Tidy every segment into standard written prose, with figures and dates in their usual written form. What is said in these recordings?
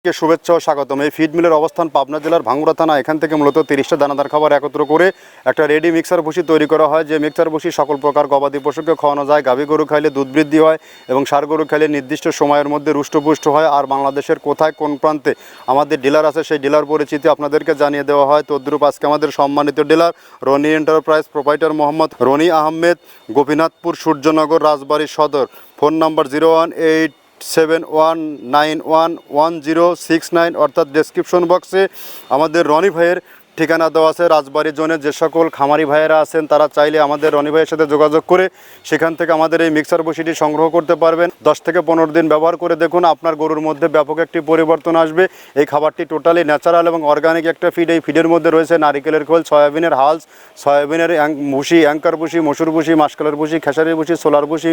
কে শুভেচ্ছা ও স্বাগতম। এই ফিড মিলের অবস্থান পাবনা জেলার ভাঙ্গুড়া থানা। এখান থেকে মূলত 30টা দানাদার খাবার একত্র করে একটা রেডি মিক্সার ভুসি তৈরি করা হয়, যে মিক্সার ভুসি সকল প্রকার গবাদি পশুকে খাওয়ানো যায়। গাভী গরু খাইলে দুধ বৃদ্ধি হয় এবং ষাঁড় গরু খাইলে নির্দিষ্ট সময়ের মধ্যে রুষ্টপুষ্ট হয়। আর বাংলাদেশের কোথায় কোন প্রান্তে আমাদের ডিলার আছে সেই ডিলার পরিচিতি আপনাদেরকে জানিয়ে দেওয়া হয়। তদ্রূপ আজকে আমাদের সম্মানিত dealer Rony enterprise proprietor Mohammad Rony Ahmed, Gopinathpur, Suryanagar, Rajbari Sadar. Phone number 01871911069, অর্থাৎ ডেসক্রিপশন বক্সে আমাদের রনি ভাইয়ের ঠিকানা দেওয়া আছে। রাজবাড়ী জোনে যে সকল খামারি ভাইয়েরা আছেন তারা চাইলে আমাদের রনি ভাইয়ের সাথে যোগাযোগ করে সেখান থেকে আমাদের এই মিক্সার বসিটি সংগ্রহ করতে পারবেন। 10 থেকে 15 দিন ব্যবহার করে দেখুন, আপনার গরুর মধ্যে ব্যাপক একটি পরিবর্তন আসবে। এই খাবারটি টোটালি ন্যাচারাল এবং অর্গানিক একটা ফিড। এই ফিডের মধ্যে রয়েছে নারিকেলের খোল, সয়াবিনের হালস, সয়াবিনের ভুসি, অ্যাঙ্কার ভুসি, মসুর ভুসি, মাসকালের ভুসি, খেসারির ভুসি, সোলার ভুসি,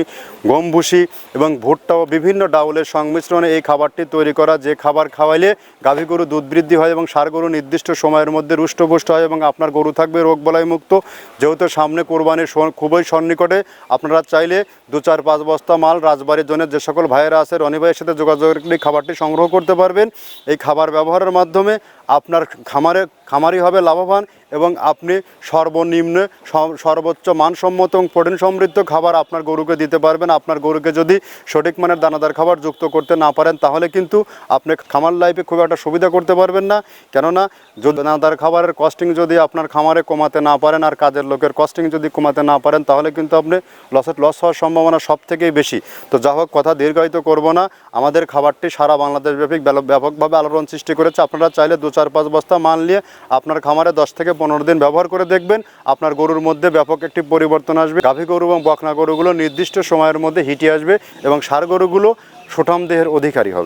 গম ভুসি এবং ভুট্টা ও বিভিন্ন ডাউলের সংমিশ্রণে এই খাবারটি তৈরি করা। যে খাবার খাওয়াইলে গাভী গরু দুধ বৃদ্ধি হয় এবং ষাঁড় গরু নির্দিষ্ট সময়ের মধ্যে রুষ্টপুষ্ট হয় এবং আপনার গরু থাকবে রোগ বালাই মুক্ত। যেহেতু সামনে কোরবানির খুবই সন্নিকটে, আপনারা চাইলে 2-4-5 বস্তা মাল রাজবাড়ির জন্য যে সকল ভাইয়েরা আছে রনি ভাইয়ের সাথে যোগাযোগ করে খাবারটি সংগ্রহ করতে পারবেন। এই খাবার ব্যবহারের মাধ্যমে আপনার খামারি হবে লাভবান এবং আপনি সর্বনিম্ন সর্বোচ্চ মানসম্মত এবং প্রোটিন সমৃদ্ধ খাবার আপনার গরুকে দিতে পারবেন। আপনার গরুকে যদি সঠিক মানের দানাদার খাবার যুক্ত করতে না পারেন তাহলে কিন্তু আপনি খামার লাইফে খুব একটা সুবিধা করতে পারবেন না। কেননা যদি দানাদার খাবারের কস্টিং যদি আপনার খামারে কমাতে না পারেন আর কাজের লোকের কস্টিং যদি কমাতে না পারেন তাহলে কিন্তু আপনি লস হওয়ার সম্ভাবনা সব থেকেই বেশি। তো যা হোক, কথা দীর্ঘায়িত করব না। আমাদের খাবারটি সারা বাংলাদেশব্যাপী ব্যাপকভাবে আলোড়ন সৃষ্টি করেছে। আপনারা চাইলে 2-4-5 বস্তা মাল নিয়ে আপনার খামারে 10 থেকে 15 দিন ব্যবহার করে দেখবেন, আপনার গরুর মধ্যে ব্যাপক একটি পরিবর্তন আসবে। গাভী গরু এবং বকনা গরুগুলো নির্দিষ্ট সময়ের মধ্যে হিটে আসবে এবং ষাঁড় গরুগুলো সুঠাম দেহের অধিকারী হবে।